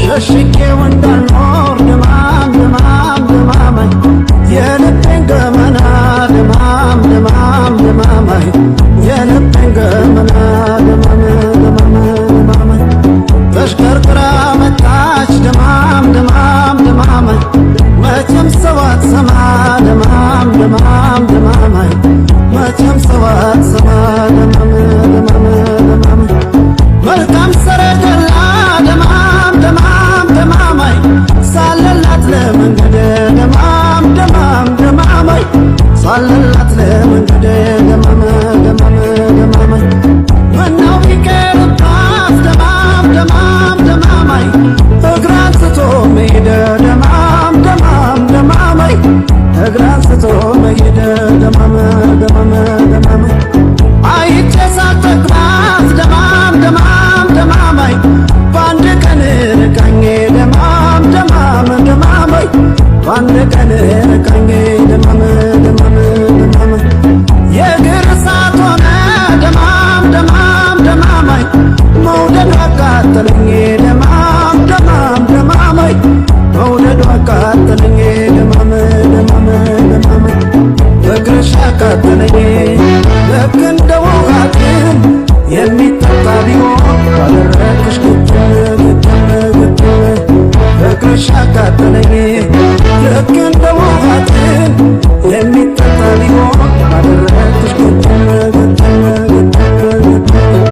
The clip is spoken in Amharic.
ሸሽጌው እንዳልኖር ድማም ድማም ድማማይ የልቤን ገመና ድማም ድማም ድማማይ የልቤን ገመና ድማም ድማም ድማማይ ተሽከርክራ መጣች ድማም ድማም ድማማይ መቼም ሰው አትሰማ ድማም ድማም ድማማይ መቼም ሰው አትሰማ ድማም ድማም ድማም መልካም ሰረገላ ድማም ድማም ድማማይ ሳለላት ለመንገድ ድማም ድማም ድማማይ ሳለላት ለመንገድ ድማም ድማም ድማማይ ምነው ቢቀርባት ድማም ድማም ድማማይ እግር አንስቶ መሄድ ድማም ድማም ድማማይ እግር አንስቶ መሄድ ድማም ድማም ድማም አይቼ ሳልጠግባት ድማም ድማም ድማማይ በአንድ ቀን ርቃኜ ድማም ድማም ድማማይ በአንድ ቀን ርቃኜ ድማም ድማም ድማም የእግር እሳት ሆነ ድማም ድማም ድማማይ መውደዱ አቃጠለኝ ድማም ድማም ድማማይ መውደዱ አቃጠለኝ ድማም ድማም ድማም ፍቅርሽ አቃጠለኝ ልክ እንደ ውሃትን የሚጠጣ ቢሆን ባደረግሽ ግጥም ግጥም ግጥም ፍቅርሽ አቃጠለኝ ልክ እንደ ውሃትን የሚጠጣ ቢሆን